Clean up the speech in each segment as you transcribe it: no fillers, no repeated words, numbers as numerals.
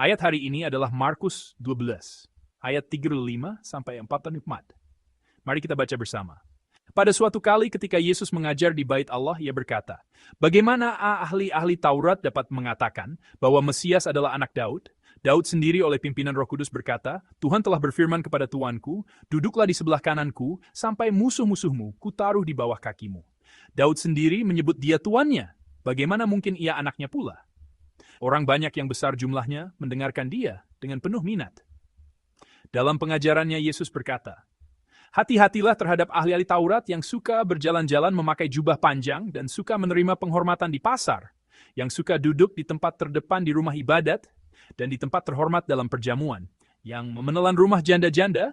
Ayat hari ini adalah Markus 12, ayat 35 sampai 44. Mari kita baca bersama. Pada suatu kali ketika Yesus mengajar di Bait Allah, ia berkata, "Bagaimana ahli-ahli Taurat dapat mengatakan bahwa Mesias adalah anak Daud? Daud sendiri oleh pimpinan Roh Kudus berkata, Tuhan telah berfirman kepada Tuanku, duduklah di sebelah kananku, sampai musuh-musuhmu kutaruh di bawah kakimu. Daud sendiri menyebut dia tuannya. Bagaimana mungkin ia anaknya pula?" Orang banyak yang besar jumlahnya mendengarkan dia dengan penuh minat. Dalam pengajarannya Yesus berkata, "Hati-hatilah terhadap ahli-ahli Taurat yang suka berjalan-jalan memakai jubah panjang dan suka menerima penghormatan di pasar, yang suka duduk di tempat terdepan di rumah ibadat dan di tempat terhormat dalam perjamuan, yang menelan rumah janda-janda,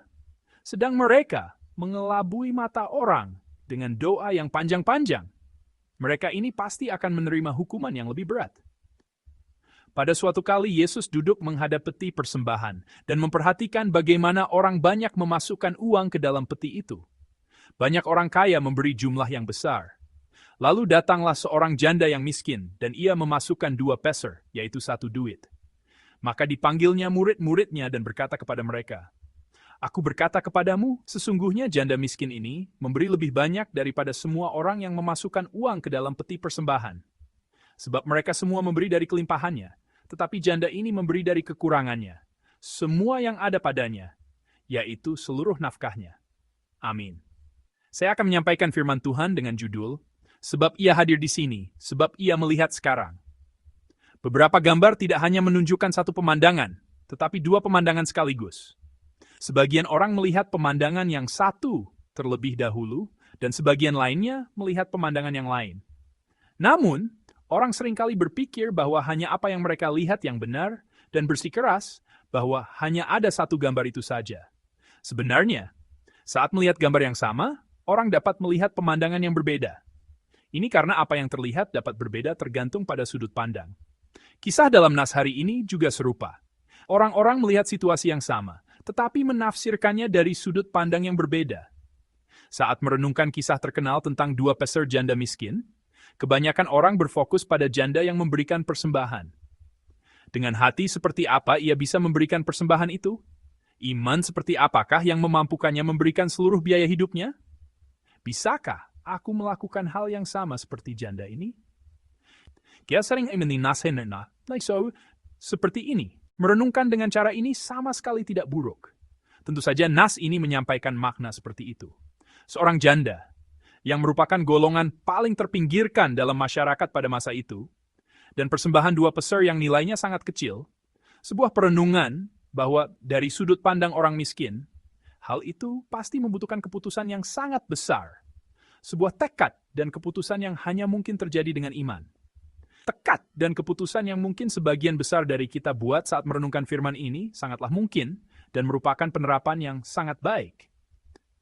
sedang mereka mengelabui mata orang dengan doa yang panjang-panjang. Mereka ini pasti akan menerima hukuman yang lebih berat." Pada suatu kali Yesus duduk menghadap peti persembahan dan memperhatikan bagaimana orang banyak memasukkan uang ke dalam peti itu. Banyak orang kaya memberi jumlah yang besar. Lalu datanglah seorang janda yang miskin dan ia memasukkan 2 peser, yaitu 1 duit. Maka dipanggilnya murid-muridnya dan berkata kepada mereka, "Aku berkata kepadamu, sesungguhnya janda miskin ini memberi lebih banyak daripada semua orang yang memasukkan uang ke dalam peti persembahan. Sebab mereka semua memberi dari kelimpahannya, tetapi janda ini memberi dari kekurangannya, semua yang ada padanya, yaitu seluruh nafkahnya." Amin. Saya akan menyampaikan firman Tuhan dengan judul, "Sebab ia hadir di sini, sebab ia melihat sekarang." Beberapa gambar tidak hanya menunjukkan satu pemandangan, tetapi 2 pemandangan sekaligus. Sebagian orang melihat pemandangan yang satu terlebih dahulu, dan sebagian lainnya melihat pemandangan yang lain. Namun, orang seringkali berpikir bahwa hanya apa yang mereka lihat yang benar dan bersikeras bahwa hanya ada satu gambar itu saja. Sebenarnya, saat melihat gambar yang sama, orang dapat melihat pemandangan yang berbeda. Ini karena apa yang terlihat dapat berbeda tergantung pada sudut pandang. Kisah dalam nas hari ini juga serupa. Orang-orang melihat situasi yang sama, tetapi menafsirkannya dari sudut pandang yang berbeda. Saat merenungkan kisah terkenal tentang 2 peser janda miskin, kebanyakan orang berfokus pada janda yang memberikan persembahan. Dengan hati seperti apa ia bisa memberikan persembahan itu? Iman seperti apakah yang memampukannya memberikan seluruh biaya hidupnya? Bisakah aku melakukan hal yang sama seperti janda ini? Kita sering seperti ini. Merenungkan dengan cara ini sama sekali tidak buruk. Tentu saja nas ini menyampaikan makna seperti itu. Seorang janda yang merupakan golongan paling terpinggirkan dalam masyarakat pada masa itu, dan persembahan 2 peser yang nilainya sangat kecil, sebuah perenungan bahwa dari sudut pandang orang miskin, hal itu pasti membutuhkan keputusan yang sangat besar. Sebuah tekad dan keputusan yang hanya mungkin terjadi dengan iman. Tekad dan keputusan yang mungkin sebagian besar dari kita buat saat merenungkan firman ini sangatlah mungkin dan merupakan penerapan yang sangat baik.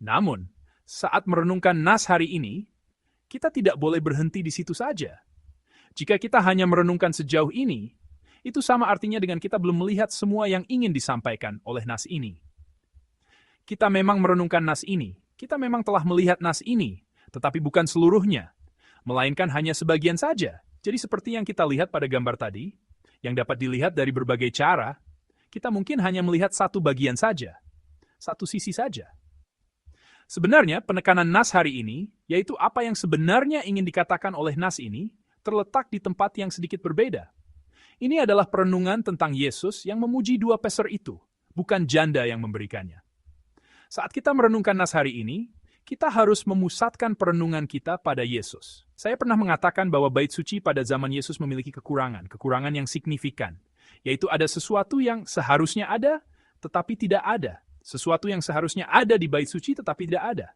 Namun, saat merenungkan nas hari ini, kita tidak boleh berhenti di situ saja. Jika kita hanya merenungkan sejauh ini, itu sama artinya dengan kita belum melihat semua yang ingin disampaikan oleh nas ini. Kita memang merenungkan nas ini, kita memang telah melihat nas ini, tetapi bukan seluruhnya, melainkan hanya sebagian saja. Jadi seperti yang kita lihat pada gambar tadi, yang dapat dilihat dari berbagai cara, kita mungkin hanya melihat satu bagian saja, satu sisi saja. Sebenarnya, penekanan nas hari ini, yaitu apa yang sebenarnya ingin dikatakan oleh nas ini, terletak di tempat yang sedikit berbeda. Ini adalah perenungan tentang Yesus yang memuji 2 peser itu, bukan janda yang memberikannya. Saat kita merenungkan nas hari ini, kita harus memusatkan perenungan kita pada Yesus. Saya pernah mengatakan bahwa bait suci pada zaman Yesus memiliki kekurangan yang signifikan, yaitu ada sesuatu yang seharusnya ada, tetapi tidak ada. Sesuatu yang seharusnya ada di bait suci tetapi tidak ada.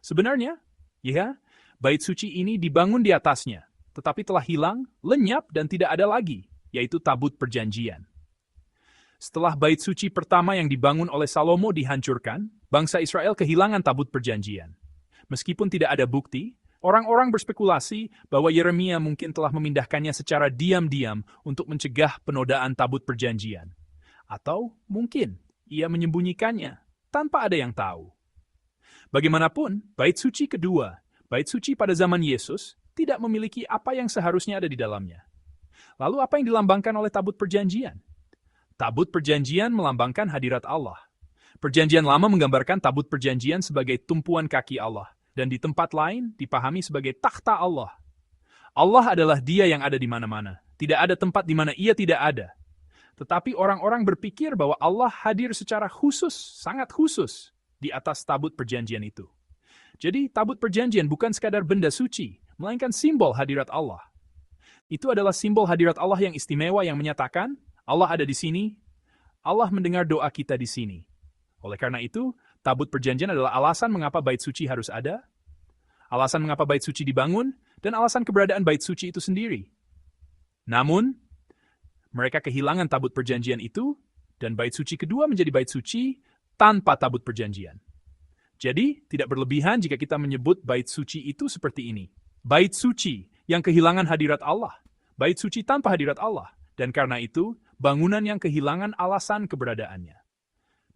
Sebenarnya, bait suci ini dibangun di atasnya, tetapi telah hilang, lenyap, dan tidak ada lagi, yaitu tabut perjanjian. Setelah bait suci pertama yang dibangun oleh Salomo dihancurkan, bangsa Israel kehilangan tabut perjanjian. Meskipun tidak ada bukti, orang-orang berspekulasi bahwa Yeremia mungkin telah memindahkannya secara diam-diam untuk mencegah penodaan tabut perjanjian. Atau mungkin ia menyembunyikannya tanpa ada yang tahu. Bagaimanapun, bait suci kedua, bait suci pada zaman Yesus, tidak memiliki apa yang seharusnya ada di dalamnya. Lalu apa yang dilambangkan oleh tabut perjanjian? Tabut perjanjian melambangkan hadirat Allah. Perjanjian lama menggambarkan tabut perjanjian sebagai tumpuan kaki Allah, dan di tempat lain dipahami sebagai takhta Allah. Allah adalah Dia yang ada di mana-mana. Tidak ada tempat di mana Ia tidak ada. Tetapi orang-orang berpikir bahwa Allah hadir secara khusus, sangat khusus, di atas tabut perjanjian itu. Jadi, tabut perjanjian bukan sekadar benda suci, melainkan simbol hadirat Allah. Itu adalah simbol hadirat Allah yang istimewa yang menyatakan, Allah ada di sini, Allah mendengar doa kita di sini. Oleh karena itu, tabut perjanjian adalah alasan mengapa bait suci harus ada, alasan mengapa bait suci dibangun, dan alasan keberadaan bait suci itu sendiri. Namun, mereka kehilangan tabut perjanjian itu, dan bait suci kedua menjadi bait suci tanpa tabut perjanjian. Jadi, tidak berlebihan jika kita menyebut bait suci itu seperti ini. Bait suci yang kehilangan hadirat Allah, bait suci tanpa hadirat Allah, dan karena itu, bangunan yang kehilangan alasan keberadaannya.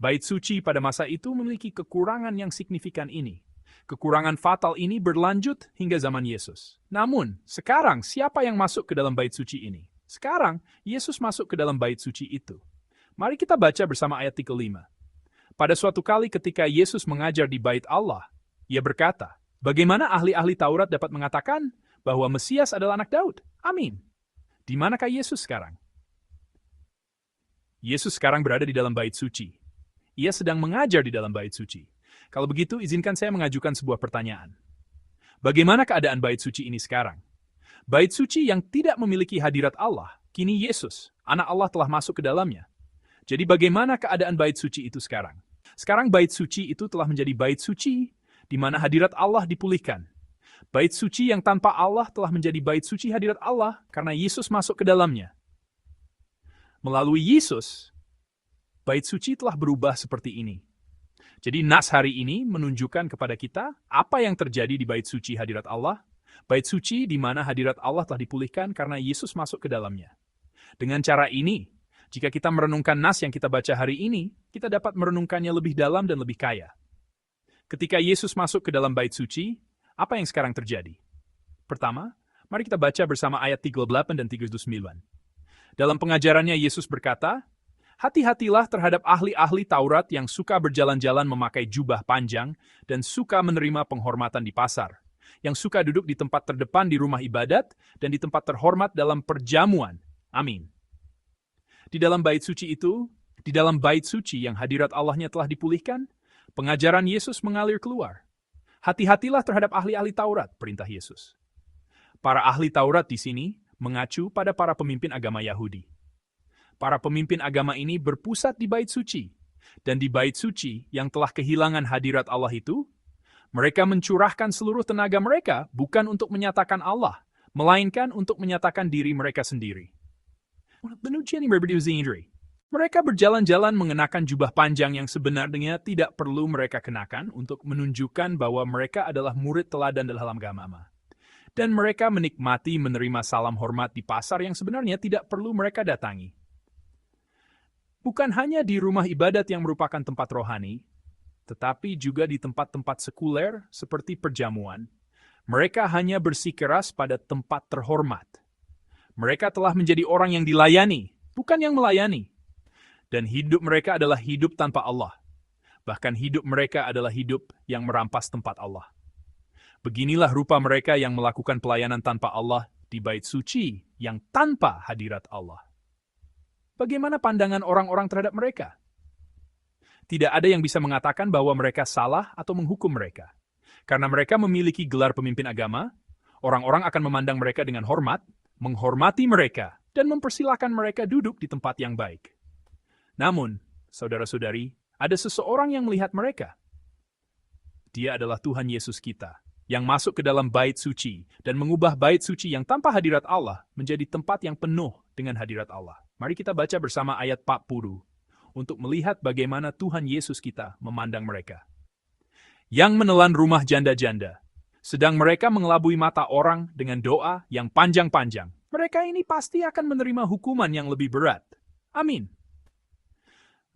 Bait suci pada masa itu memiliki kekurangan yang signifikan ini. Kekurangan fatal ini berlanjut hingga zaman Yesus. Namun, sekarang siapa yang masuk ke dalam bait suci ini? Sekarang, Yesus masuk ke dalam bait suci itu. Mari kita baca bersama ayat 35. Pada suatu kali ketika Yesus mengajar di bait Allah, Ia berkata, bagaimana ahli-ahli Taurat dapat mengatakan bahwa Mesias adalah anak Daud? Amin. Di manakah Yesus sekarang? Yesus sekarang berada di dalam bait suci. Ia sedang mengajar di dalam bait suci. Kalau begitu, izinkan saya mengajukan sebuah pertanyaan. Bagaimana keadaan bait suci ini sekarang? Bait suci yang tidak memiliki hadirat Allah, kini Yesus, anak Allah telah masuk ke dalamnya. Jadi bagaimana keadaan bait suci itu sekarang? Sekarang bait suci itu telah menjadi bait suci, di mana hadirat Allah dipulihkan. Bait suci yang tanpa Allah telah menjadi bait suci hadirat Allah, karena Yesus masuk ke dalamnya. Melalui Yesus, bait suci telah berubah seperti ini. Jadi nas hari ini menunjukkan kepada kita apa yang terjadi di bait suci hadirat Allah, bait suci di mana hadirat Allah telah dipulihkan karena Yesus masuk ke dalamnya. Dengan cara ini, jika kita merenungkan nas yang kita baca hari ini, kita dapat merenungkannya lebih dalam dan lebih kaya. Ketika Yesus masuk ke dalam bait suci, apa yang sekarang terjadi? Pertama, mari kita baca bersama ayat 38 dan 39. Dalam pengajarannya Yesus berkata, hati-hatilah terhadap ahli-ahli Taurat yang suka berjalan-jalan memakai jubah panjang dan suka menerima penghormatan di pasar, yang suka duduk di tempat terdepan di rumah ibadat dan di tempat terhormat dalam perjamuan. Amin. Di dalam bait suci itu, di dalam bait suci yang hadirat Allahnya telah dipulihkan, pengajaran Yesus mengalir keluar. Hati-hatilah terhadap ahli-ahli Taurat, perintah Yesus. Para ahli Taurat di sini mengacu pada para pemimpin agama Yahudi. Para pemimpin agama ini berpusat di bait suci, dan di bait suci yang telah kehilangan hadirat Allah itu, mereka mencurahkan seluruh tenaga mereka bukan untuk menyatakan Allah, melainkan untuk menyatakan diri mereka sendiri. Mereka berjalan-jalan mengenakan jubah panjang yang sebenarnya tidak perlu mereka kenakan untuk menunjukkan bahwa mereka adalah murid teladan dalam agama. Dan mereka menikmati menerima salam hormat di pasar yang sebenarnya tidak perlu mereka datangi. Bukan hanya di rumah ibadat yang merupakan tempat rohani, tetapi juga di tempat-tempat sekuler seperti perjamuan. Mereka hanya bersikeras pada tempat terhormat. Mereka telah menjadi orang yang dilayani, bukan yang melayani. Dan hidup mereka adalah hidup tanpa Allah. Bahkan hidup mereka adalah hidup yang merampas tempat Allah. Beginilah rupa mereka yang melakukan pelayanan tanpa Allah di bait suci yang tanpa hadirat Allah. Bagaimana pandangan orang-orang terhadap mereka? Tidak ada yang bisa mengatakan bahwa mereka salah atau menghukum mereka. Karena mereka memiliki gelar pemimpin agama, orang-orang akan memandang mereka dengan hormat, menghormati mereka, dan mempersilahkan mereka duduk di tempat yang baik. Namun, saudara-saudari, ada seseorang yang melihat mereka. Dia adalah Tuhan Yesus kita, yang masuk ke dalam bait suci dan mengubah bait suci yang tanpa hadirat Allah menjadi tempat yang penuh dengan hadirat Allah. Mari kita baca bersama ayat 40 untuk melihat bagaimana Tuhan Yesus kita memandang mereka. Yang menelan rumah janda-janda, sedang mereka mengelabui mata orang dengan doa yang panjang-panjang. Mereka ini pasti akan menerima hukuman yang lebih berat. Amin.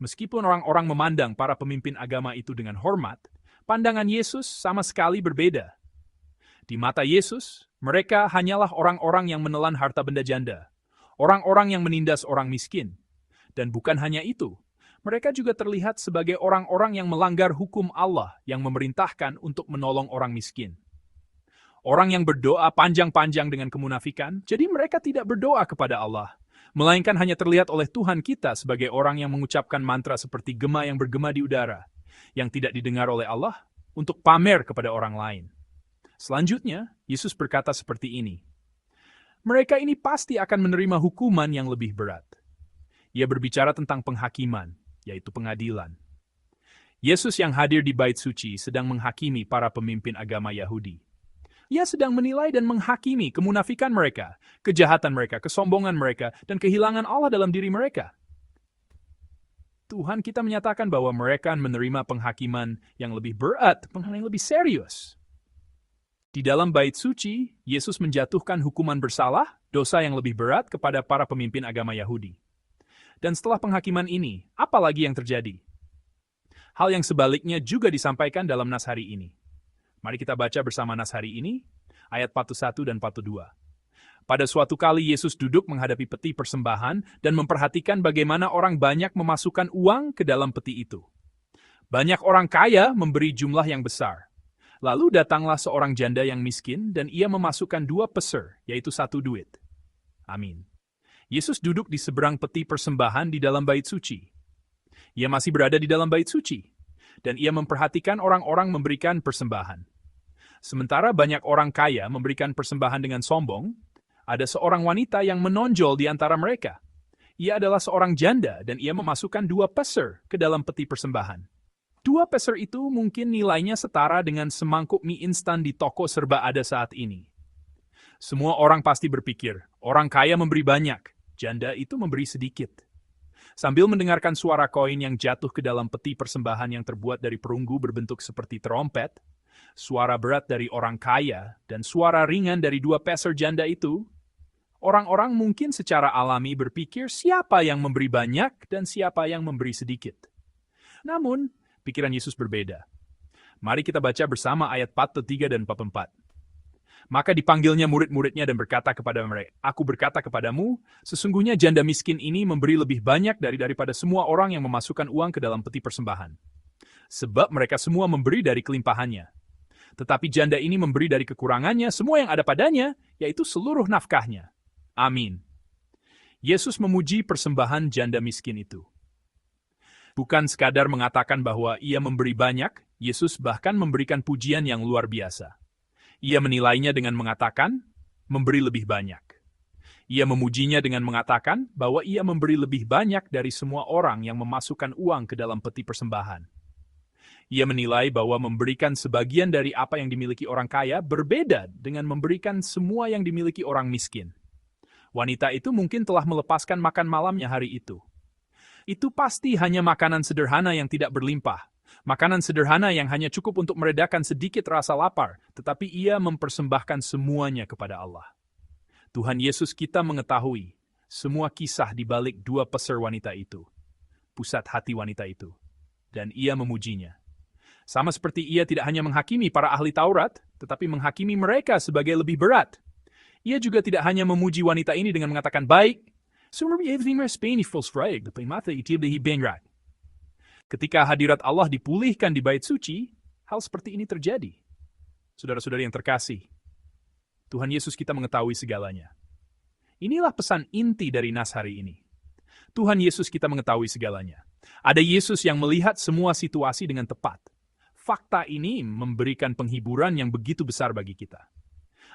Meskipun orang-orang memandang para pemimpin agama itu dengan hormat, pandangan Yesus sama sekali berbeda. Di mata Yesus, mereka hanyalah orang-orang yang menelan harta benda janda, orang-orang yang menindas orang miskin, Dan bukan hanya itu, mereka juga terlihat sebagai orang-orang yang melanggar hukum Allah yang memerintahkan untuk menolong orang miskin. Orang yang berdoa panjang-panjang dengan kemunafikan, jadi mereka tidak berdoa kepada Allah, melainkan hanya terlihat oleh Tuhan kita sebagai orang yang mengucapkan mantra seperti gema yang bergema di udara, yang tidak didengar oleh Allah, untuk pamer kepada orang lain. Selanjutnya, Yesus berkata seperti ini, mereka ini pasti akan menerima hukuman yang lebih berat. Ia berbicara tentang penghakiman, yaitu pengadilan. Yesus yang hadir di Bait Suci sedang menghakimi para pemimpin agama Yahudi. Ia sedang menilai dan menghakimi kemunafikan mereka, kejahatan mereka, kesombongan mereka, dan kehilangan Allah dalam diri mereka. Tuhan kita menyatakan bahwa mereka menerima penghakiman yang lebih berat, penghakiman yang lebih serius. Di dalam Bait Suci, Yesus menjatuhkan hukuman bersalah, dosa yang lebih berat kepada para pemimpin agama Yahudi. Dan setelah penghakiman ini, apa lagi yang terjadi? Hal yang sebaliknya juga disampaikan dalam nas hari ini. Mari kita baca bersama nas hari ini, ayat 41 dan 42. Pada suatu kali Yesus duduk menghadapi peti persembahan dan memperhatikan bagaimana orang banyak memasukkan uang ke dalam peti itu. Banyak orang kaya memberi jumlah yang besar. Lalu datanglah seorang janda yang miskin dan ia memasukkan 2 peser, yaitu 1 duit. Amin. Yesus duduk di seberang peti persembahan di dalam Bait Suci. Ia masih berada di dalam Bait Suci, dan ia memperhatikan orang-orang memberikan persembahan. Sementara banyak orang kaya memberikan persembahan dengan sombong, ada seorang wanita yang menonjol di antara mereka. Ia adalah seorang janda dan ia memasukkan 2 peser ke dalam peti persembahan. 2 peser itu mungkin nilainya setara dengan semangkuk mie instan di toko serba ada saat ini. Semua orang pasti berpikir, orang kaya memberi banyak, janda itu memberi sedikit. Sambil mendengarkan suara koin yang jatuh ke dalam peti persembahan yang terbuat dari perunggu berbentuk seperti trompet, suara berat dari orang kaya, dan suara ringan dari 2 peser janda itu, orang-orang mungkin secara alami berpikir siapa yang memberi banyak dan siapa yang memberi sedikit. Namun, pikiran Yesus berbeda. Mari kita baca bersama ayat 43 dan 44. Maka dipanggilnya murid-muridnya dan berkata kepada mereka, Aku berkata kepadamu, sesungguhnya janda miskin ini memberi lebih banyak daripada semua orang yang memasukkan uang ke dalam peti persembahan. Sebab mereka semua memberi dari kelimpahannya. Tetapi janda ini memberi dari kekurangannya semua yang ada padanya, yaitu seluruh nafkahnya. Amin. Yesus memuji persembahan janda miskin itu. Bukan sekadar mengatakan bahwa ia memberi banyak, Yesus bahkan memberikan pujian yang luar biasa. Ia menilainya dengan mengatakan, memberi lebih banyak. Ia memujinya dengan mengatakan bahwa ia memberi lebih banyak dari semua orang yang memasukkan uang ke dalam peti persembahan. Ia menilai bahwa memberikan sebagian dari apa yang dimiliki orang kaya berbeda dengan memberikan semua yang dimiliki orang miskin. Wanita itu mungkin telah melepaskan makan malamnya hari itu. Itu pasti hanya makanan sederhana yang tidak berlimpah. Makanan sederhana yang hanya cukup untuk meredakan sedikit rasa lapar, tetapi ia mempersembahkan semuanya kepada Allah. Tuhan Yesus kita mengetahui semua kisah di balik 2 peser wanita itu, pusat hati wanita itu, dan ia memujinya. Sama seperti ia tidak hanya menghakimi para ahli Taurat, tetapi menghakimi mereka sebagai lebih berat. Ia juga tidak hanya memuji wanita ini dengan mengatakan baik, ketika hadirat Allah dipulihkan di Bait Suci, hal seperti ini terjadi. Saudara-saudari yang terkasih, Tuhan Yesus kita mengetahui segalanya. Inilah pesan inti dari nas hari ini. Tuhan Yesus kita mengetahui segalanya. Ada Yesus yang melihat semua situasi dengan tepat. Fakta ini memberikan penghiburan yang begitu besar bagi kita.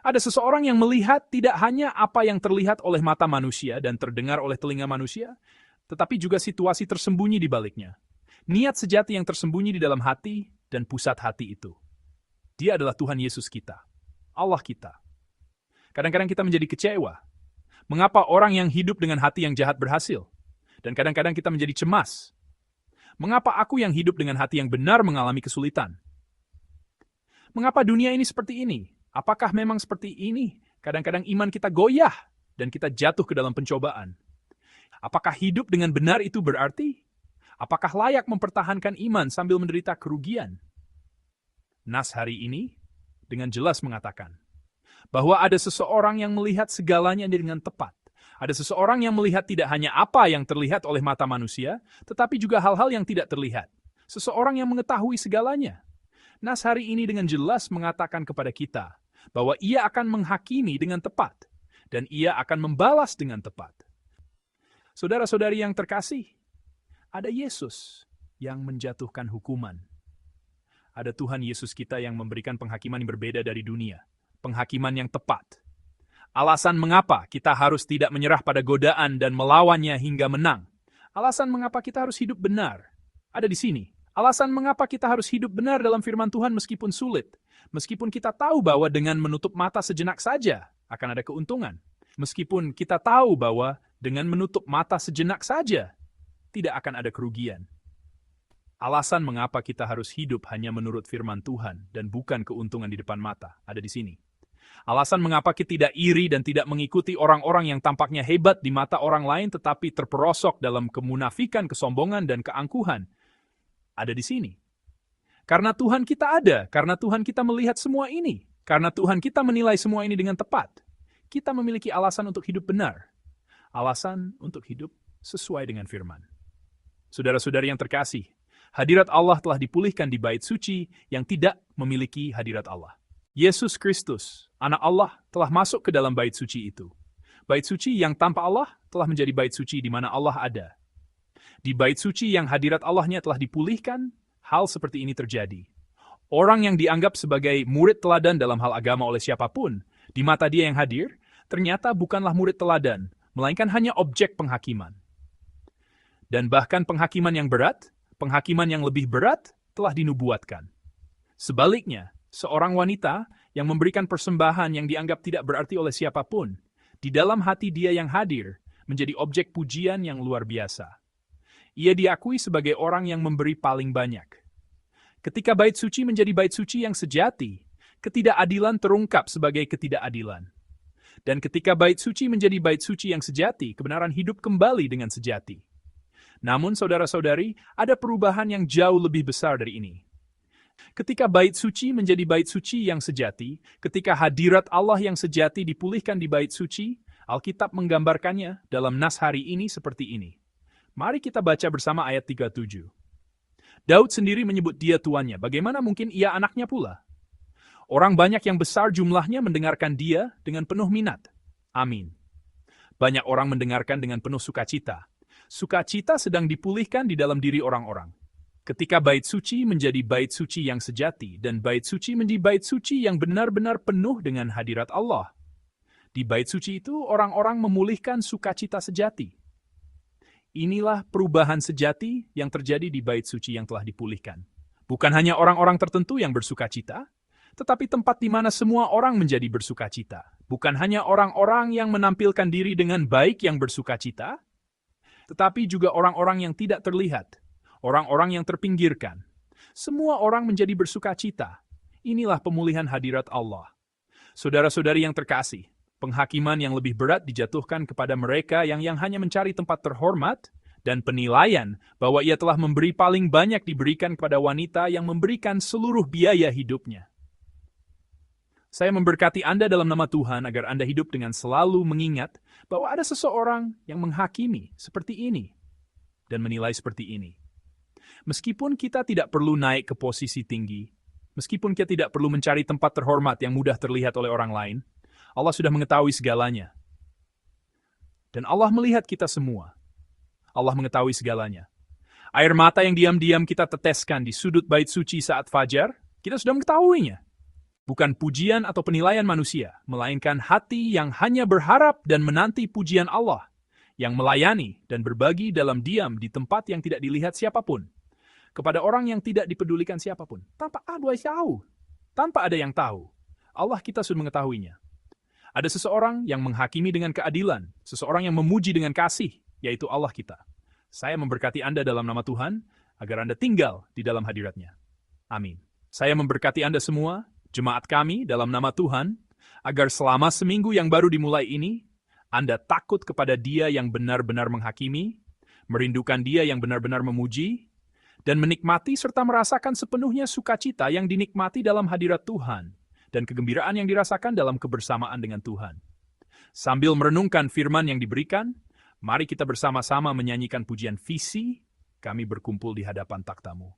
Ada seseorang yang melihat tidak hanya apa yang terlihat oleh mata manusia dan terdengar oleh telinga manusia, tetapi juga situasi tersembunyi di baliknya. Niat sejati yang tersembunyi di dalam hati dan pusat hati itu. Dia adalah Tuhan Yesus kita, Allah kita. Kadang-kadang kita menjadi kecewa. Mengapa orang yang hidup dengan hati yang jahat berhasil? Dan kadang-kadang kita menjadi cemas. Mengapa aku yang hidup dengan hati yang benar mengalami kesulitan? Mengapa dunia ini seperti ini? Apakah memang seperti ini? Kadang-kadang iman kita goyah dan kita jatuh ke dalam pencobaan. Apakah hidup dengan benar itu berarti? Apakah layak mempertahankan iman sambil menderita kerugian? Nas hari ini dengan jelas mengatakan bahwa ada seseorang yang melihat segalanya dengan tepat. Ada seseorang yang melihat tidak hanya apa yang terlihat oleh mata manusia, tetapi juga hal-hal yang tidak terlihat. Seseorang yang mengetahui segalanya. Nas hari ini dengan jelas mengatakan kepada kita bahwa ia akan menghakimi dengan tepat, dan ia akan membalas dengan tepat. Saudara-saudari yang terkasih, ada Yesus yang menjatuhkan hukuman. Ada Tuhan Yesus kita yang memberikan penghakiman yang berbeda dari dunia. Penghakiman yang tepat. Alasan mengapa kita harus tidak menyerah pada godaan dan melawannya hingga menang. Alasan mengapa kita harus hidup benar. Ada di sini. Alasan mengapa kita harus hidup benar dalam firman Tuhan meskipun sulit. Meskipun kita tahu bahwa dengan menutup mata sejenak saja akan ada keuntungan. Meskipun kita tahu bahwa dengan menutup mata sejenak saja tidak akan ada kerugian. Alasan mengapa kita harus hidup hanya menurut firman Tuhan dan bukan keuntungan di depan mata ada di sini. Alasan mengapa kita tidak iri dan tidak mengikuti orang-orang yang tampaknya hebat di mata orang lain tetapi terperosok dalam kemunafikan, kesombongan, dan keangkuhan ada di sini. Karena Tuhan kita ada, karena Tuhan kita melihat semua ini, karena Tuhan kita menilai semua ini dengan tepat. Kita memiliki alasan untuk hidup benar. Alasan untuk hidup sesuai dengan firman. Saudara-saudari yang terkasih, hadirat Allah telah dipulihkan di bait suci yang tidak memiliki hadirat Allah. Yesus Kristus, Anak Allah, telah masuk ke dalam bait suci itu. Bait suci yang tanpa Allah telah menjadi bait suci di mana Allah ada. Di bait suci yang hadirat Allahnya telah dipulihkan, hal seperti ini terjadi. Orang yang dianggap sebagai murid teladan dalam hal agama oleh siapapun, di mata dia yang hadir, ternyata bukanlah murid teladan, melainkan hanya objek penghakiman. Dan bahkan penghakiman yang berat, penghakiman yang lebih berat telah dinubuatkan. Sebaliknya, seorang wanita yang memberikan persembahan yang dianggap tidak berarti oleh siapapun, di dalam hati dia yang hadir, menjadi objek pujian yang luar biasa. Ia diakui sebagai orang yang memberi paling banyak. Ketika bait suci menjadi bait suci yang sejati, ketidakadilan terungkap sebagai ketidakadilan. Dan ketika bait suci menjadi bait suci yang sejati, kebenaran hidup kembali dengan sejati. Namun saudara-saudari, ada perubahan yang jauh lebih besar dari ini. Ketika bait suci menjadi bait suci yang sejati, ketika hadirat Allah yang sejati dipulihkan di bait suci, Alkitab menggambarkannya dalam nas hari ini seperti ini. Mari kita baca bersama ayat 37. Daud sendiri menyebut dia tuannya, bagaimana mungkin ia anaknya pula? Orang banyak yang besar jumlahnya mendengarkan dia dengan penuh minat. Amin. Banyak orang mendengarkan dengan penuh sukacita. Sukacita sedang dipulihkan di dalam diri orang-orang. Ketika bait suci menjadi bait suci yang sejati, dan bait suci menjadi bait suci yang benar-benar penuh dengan hadirat Allah. Di bait suci itu, orang-orang memulihkan sukacita sejati. Inilah perubahan sejati yang terjadi di bait suci yang telah dipulihkan. Bukan hanya orang-orang tertentu yang bersukacita, tetapi tempat di mana semua orang menjadi bersukacita. Bukan hanya orang-orang yang menampilkan diri dengan baik yang bersukacita, tetapi juga orang-orang yang tidak terlihat, orang-orang yang terpinggirkan. Semua orang menjadi bersukacita. Inilah pemulihan hadirat Allah. Saudara-saudari yang terkasih, penghakiman yang lebih berat dijatuhkan kepada mereka yang hanya mencari tempat terhormat dan penilaian bahwa ia telah memberi paling banyak diberikan kepada wanita yang memberikan seluruh biaya hidupnya. Saya memberkati Anda dalam nama Tuhan agar Anda hidup dengan selalu mengingat bahwa ada seseorang yang menghakimi seperti ini dan menilai seperti ini. Meskipun kita tidak perlu naik ke posisi tinggi, meskipun kita tidak perlu mencari tempat terhormat yang mudah terlihat oleh orang lain, Allah sudah mengetahui segalanya. Dan Allah melihat kita semua. Allah mengetahui segalanya. Air mata yang diam-diam kita teteskan di sudut bait suci saat fajar, kita sudah mengetahuinya. Bukan pujian atau penilaian manusia, melainkan hati yang hanya berharap dan menanti pujian Allah, yang melayani dan berbagi dalam diam di tempat yang tidak dilihat siapapun, kepada orang yang tidak dipedulikan siapapun, tanpa ada yang tahu. Allah kita sudah mengetahuinya. Ada seseorang yang menghakimi dengan keadilan, seseorang yang memuji dengan kasih, yaitu Allah kita. Saya memberkati Anda dalam nama Tuhan, agar Anda tinggal di dalam hadirat-Nya. Amin. Saya memberkati Anda semua, jemaat kami dalam nama Tuhan, agar selama seminggu yang baru dimulai ini, Anda takut kepada Dia yang benar-benar menghakimi, merindukan Dia yang benar-benar memuji, dan menikmati serta merasakan sepenuhnya sukacita yang dinikmati dalam hadirat Tuhan, dan kegembiraan yang dirasakan dalam kebersamaan dengan Tuhan. Sambil merenungkan firman yang diberikan, mari kita bersama-sama menyanyikan pujian visi, kami berkumpul di hadapan takhta-Mu.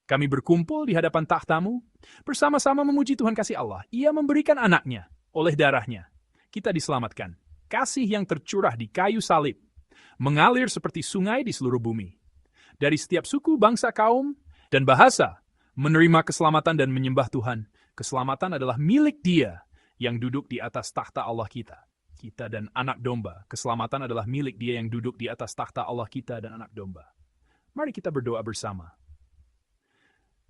Kami berkumpul di hadapan takhta-Mu, bersama-sama memuji Tuhan kasih Allah. Ia memberikan anaknya, oleh darahnya. Kita diselamatkan. Kasih yang tercurah di kayu salib, mengalir seperti sungai di seluruh bumi. Dari setiap suku, bangsa, kaum, dan bahasa, menerima keselamatan dan menyembah Tuhan. Keselamatan adalah milik Dia yang duduk di atas takhta Allah kita. Kita dan anak domba. Keselamatan adalah milik Dia yang duduk di atas takhta Allah kita dan anak domba. Mari kita berdoa bersama.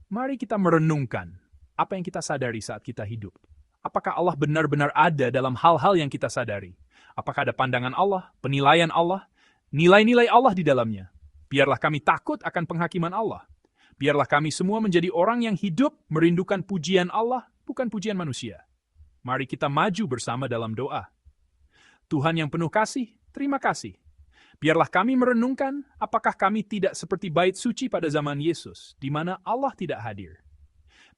Mari kita merenungkan apa yang kita sadari saat kita hidup. Apakah Allah benar-benar ada dalam hal-hal yang kita sadari? Apakah ada pandangan Allah, penilaian Allah, nilai-nilai Allah di dalamnya? Biarlah kami takut akan penghakiman Allah. Biarlah kami semua menjadi orang yang hidup merindukan pujian Allah, bukan pujian manusia. Mari kita maju bersama dalam doa. Tuhan yang penuh kasih, terima kasih. Biarlah kami merenungkan apakah kami tidak seperti bait suci pada zaman Yesus, di mana Allah tidak hadir.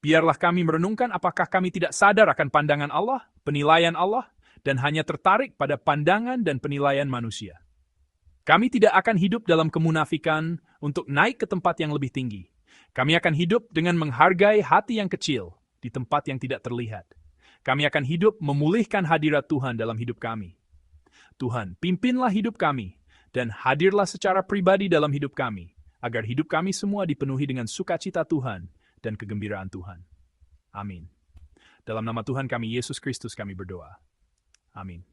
Biarlah kami merenungkan apakah kami tidak sadar akan pandangan Allah, penilaian Allah, dan hanya tertarik pada pandangan dan penilaian manusia. Kami tidak akan hidup dalam kemunafikan untuk naik ke tempat yang lebih tinggi. Kami akan hidup dengan menghargai hati yang kecil di tempat yang tidak terlihat. Kami akan hidup memulihkan hadirat Tuhan dalam hidup kami. Tuhan, pimpinlah hidup kami, dan hadirlah secara pribadi dalam hidup kami, agar hidup kami semua dipenuhi dengan sukacita Tuhan dan kegembiraan Tuhan. Amin. Dalam nama Tuhan kami, Yesus Kristus, kami berdoa. Amin.